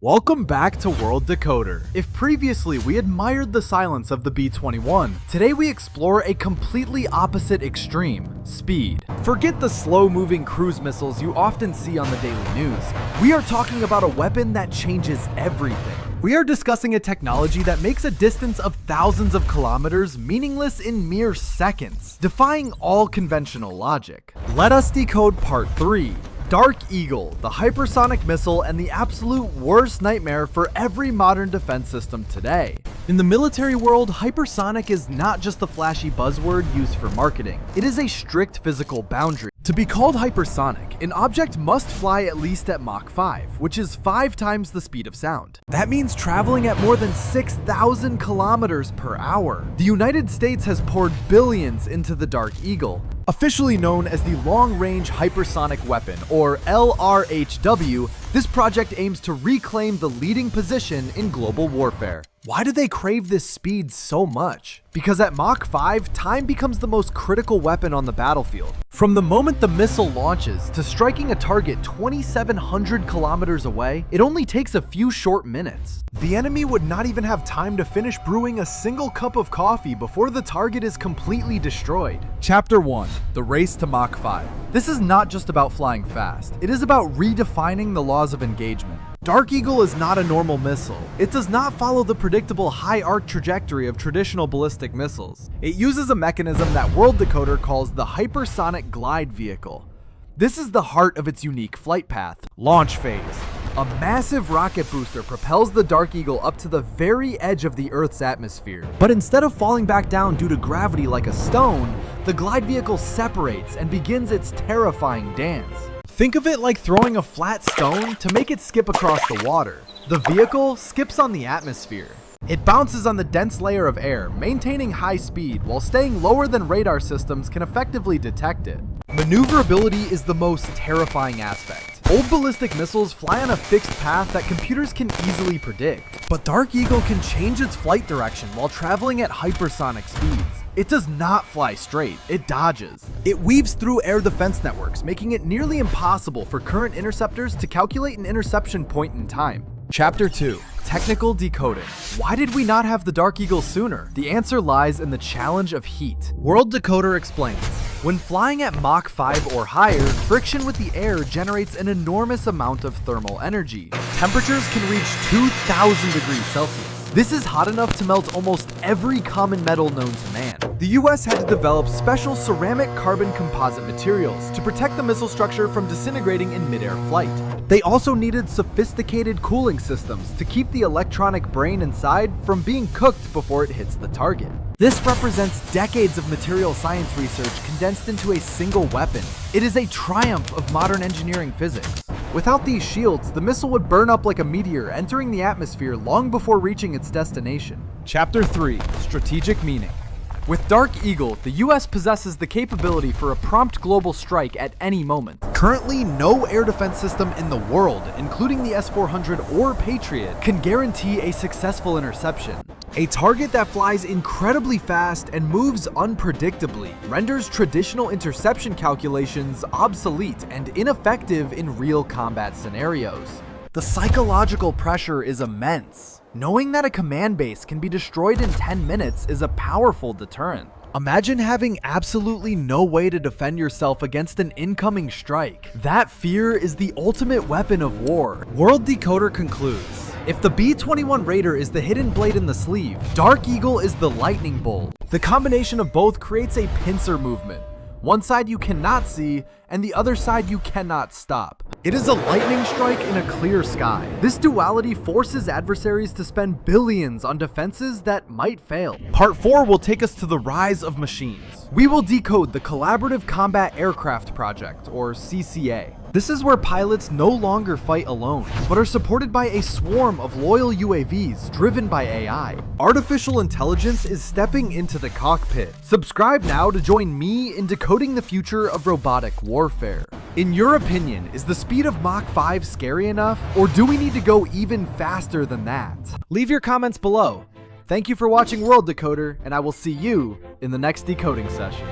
Welcome back to World Decoder. If previously we admired the silence of the B-21, today we explore a completely opposite extreme: speed. Forget the slow-moving cruise missiles you often see on the daily news. We are talking about a weapon that changes everything. We are discussing a technology that makes a distance of thousands of kilometers meaningless in mere seconds, defying all conventional logic. Let us decode Part 3. Dark Eagle, the hypersonic missile and the absolute worst nightmare for every modern defense system today. In the military world, hypersonic is not just a flashy buzzword used for marketing. It is a strict physical boundary. To be called hypersonic, an object must fly at least at Mach 5, which is 5 times the speed of sound. That means traveling at more than 6,000 kilometers per hour. The United States has poured billions into the Dark Eagle, officially known as the Long Range Hypersonic Weapon, or LRHW. This project aims to reclaim the leading position in global warfare. Why do they crave this speed so much? Because at Mach 5, time becomes the most critical weapon on the battlefield. From the moment the missile launches to striking a target 2,700 kilometers away, it only takes a few short minutes. The enemy would not even have time to finish brewing a single cup of coffee before the target is completely destroyed. Chapter 1: The Race to Mach 5. This is not just about flying fast. It is about redefining the laws of engagement. Dark Eagle is not a normal missile. It does not follow the predictable high arc trajectory of traditional ballistic missiles. It uses a mechanism that World Decoder calls the Hypersonic Glide Vehicle. This is the heart of its unique flight path. Launch phase. A massive rocket booster propels the Dark Eagle up to the very edge of the Earth's atmosphere. But instead of falling back down due to gravity like a stone, the glide vehicle separates and begins its terrifying dance. Think of it like throwing a flat stone to make it skip across the water. The vehicle skips on the atmosphere. It bounces on the dense layer of air, maintaining high speed while staying lower than radar systems can effectively detect it. Maneuverability is the most terrifying aspect. Old ballistic missiles fly on a fixed path that computers can easily predict, but Dark Eagle can change its flight direction while traveling at hypersonic speeds. It does not fly straight, it dodges. It weaves through air defense networks, making it nearly impossible for current interceptors to calculate an interception point in time. Chapter 2: Technical Decoding. Why did we not have the Dark Eagle sooner? The answer lies in the challenge of heat. World Decoder explains. When flying at Mach 5 or higher, friction with the air generates an enormous amount of thermal energy. Temperatures can reach 2,000 degrees Celsius. This is hot enough to melt almost every common metal known to man. The US had to develop special ceramic carbon composite materials to protect the missile structure from disintegrating in mid-air flight. They also needed sophisticated cooling systems to keep the electronic brain inside from being cooked before it hits the target. This represents decades of material science research condensed into a single weapon. It is a triumph of modern engineering physics. Without these shields, the missile would burn up like a meteor entering the atmosphere long before reaching its destination. Chapter 3: Strategic Meaning. With Dark Eagle, the US possesses the capability for a prompt global strike at any moment. Currently, no air defense system in the world, including the S-400 or Patriot, can guarantee a successful interception. A target that flies incredibly fast and moves unpredictably renders traditional interception calculations obsolete and ineffective in real combat scenarios. The psychological pressure is immense. Knowing that a command base can be destroyed in 10 minutes is a powerful deterrent. Imagine having absolutely no way to defend yourself against an incoming strike. That fear is the ultimate weapon of war. World Decoder concludes. If the B-21 Raider is the hidden blade in the sleeve, Dark Eagle is the lightning bolt. The combination of both creates a pincer movement. One side you cannot see, and the other side you cannot stop. It is a lightning strike in a clear sky. This duality forces adversaries to spend billions on defenses that might fail. Part 4 will take us to the rise of machines. We will decode the Collaborative Combat Aircraft Project, or CCA. This is where pilots no longer fight alone, but are supported by a swarm of loyal UAVs driven by AI. Artificial intelligence is stepping into the cockpit. Subscribe now to join me in decoding the future of robotic warfare. In your opinion, is the speed of Mach 5 scary enough, or do we need to go even faster than that? Leave your comments below. Thank you for watching World Decoder, and I will see you in the next decoding session.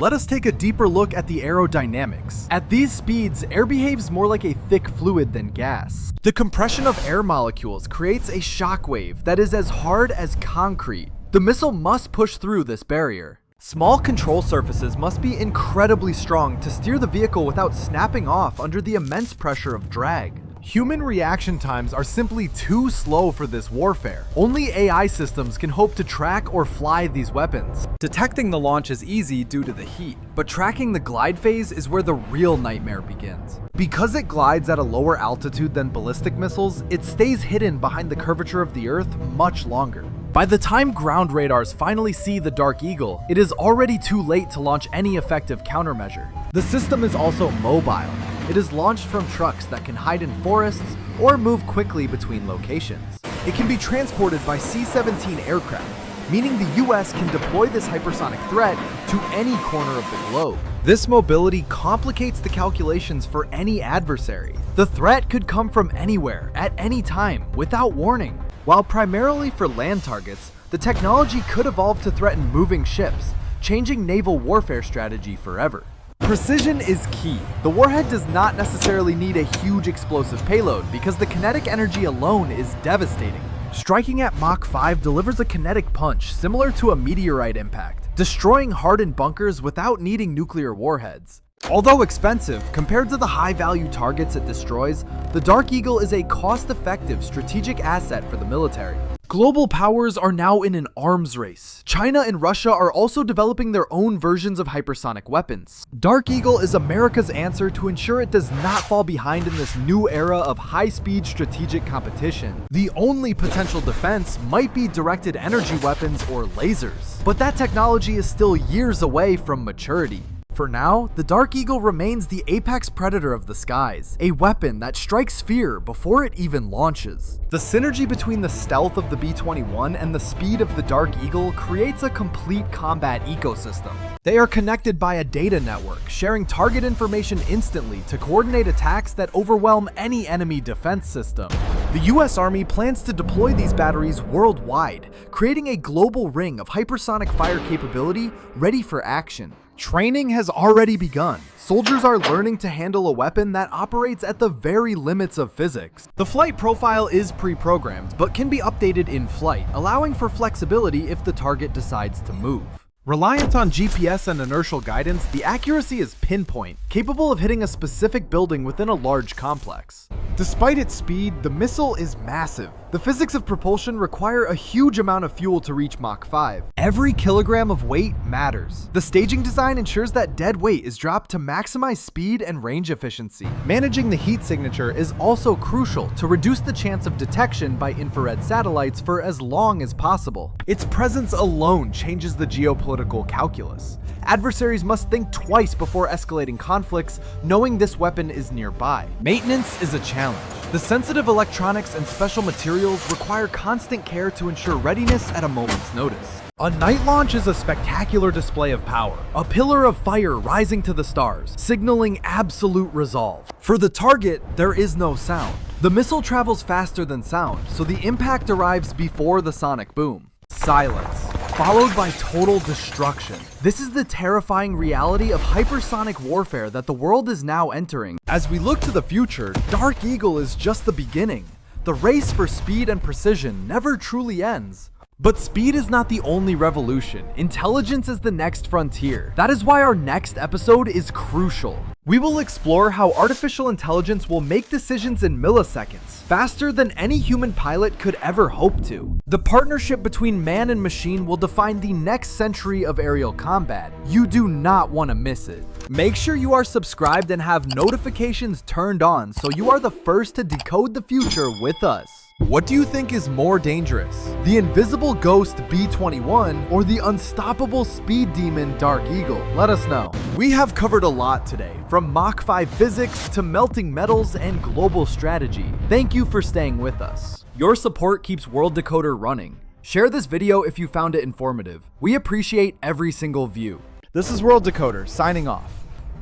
let us take a deeper look at the aerodynamics. At these speeds, air behaves more like a thick fluid than gas. The compression of air molecules creates a shockwave that is as hard as concrete. The missile must push through this barrier. Small control surfaces must be incredibly strong to steer the vehicle without snapping off under the immense pressure of drag. Human reaction times are simply too slow for this warfare. Only AI systems can hope to track or fly these weapons. Detecting the launch is easy due to the heat, but tracking the glide phase is where the real nightmare begins. Because it glides at a lower altitude than ballistic missiles, it stays hidden behind the curvature of the Earth much longer. By the time ground radars finally see the Dark Eagle, it is already too late to launch any effective countermeasure. The system is also mobile. It is launched from trucks that can hide in forests or move quickly between locations. It can be transported by C-17 aircraft, meaning the US can deploy this hypersonic threat to any corner of the globe. This mobility complicates the calculations for any adversary. The threat could come from anywhere, at any time, without warning. While primarily for land targets, the technology could evolve to threaten moving ships, changing naval warfare strategy forever. Precision is key. The warhead does not necessarily need a huge explosive payload because the kinetic energy alone is devastating. Striking at Mach 5 delivers a kinetic punch similar to a meteorite impact, destroying hardened bunkers without needing nuclear warheads. Although expensive, compared to the high-value targets it destroys, the Dark Eagle is a cost-effective strategic asset for the military. Global powers are now in an arms race. China and Russia are also developing their own versions of hypersonic weapons. Dark Eagle is America's answer to ensure it does not fall behind in this new era of high-speed strategic competition. The only potential defense might be directed energy weapons or lasers, but that technology is still years away from maturity. For now, the Dark Eagle remains the apex predator of the skies, a weapon that strikes fear before it even launches. The synergy between the stealth of the B-21 and the speed of the Dark Eagle creates a complete combat ecosystem. They are connected by a data network, sharing target information instantly to coordinate attacks that overwhelm any enemy defense system. The US Army plans to deploy these batteries worldwide, creating a global ring of hypersonic fire capability ready for action. Training has already begun. Soldiers are learning to handle a weapon that operates at the very limits of physics. The flight profile is pre-programmed, but can be updated in flight, allowing for flexibility if the target decides to move. Reliant on GPS and inertial guidance, the accuracy is pinpoint, capable of hitting a specific building within a large complex. Despite its speed, the missile is massive. The physics of propulsion require a huge amount of fuel to reach Mach 5. Every kilogram of weight matters. The staging design ensures that dead weight is dropped to maximize speed and range efficiency. Managing the heat signature is also crucial to reduce the chance of detection by infrared satellites for as long as possible. Its presence alone changes the geopolitical calculus. Adversaries must think twice before escalating conflicts, knowing this weapon is nearby. Maintenance is a challenge. The sensitive electronics and special materials require constant care to ensure readiness at a moment's notice. A night launch is a spectacular display of power, a pillar of fire rising to the stars, signaling absolute resolve. For the target, there is no sound. The missile travels faster than sound, so the impact arrives before the sonic boom. Silence, followed by total destruction. This is the terrifying reality of hypersonic warfare that the world is now entering. As we look to the future, Dark Eagle is just the beginning. The race for speed and precision never truly ends. But speed is not the only revolution. Intelligence is the next frontier. That is why our next episode is crucial. We will explore how artificial intelligence will make decisions in milliseconds, faster than any human pilot could ever hope to. The partnership between man and machine will define the next century of aerial combat. You do not want to miss it. Make sure you are subscribed and have notifications turned on so you are the first to decode the future with us. What do you think is more dangerous? The invisible ghost B-21 or the unstoppable speed demon Dark Eagle? Let us know. We have covered a lot today, from Mach 5 physics to melting metals and global strategy. Thank you for staying with us. Your support keeps World Decoder running. Share this video if you found it informative. We appreciate every single view. This is World Decoder signing off.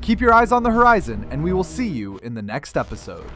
Keep your eyes on the horizon, and we will see you in the next episode.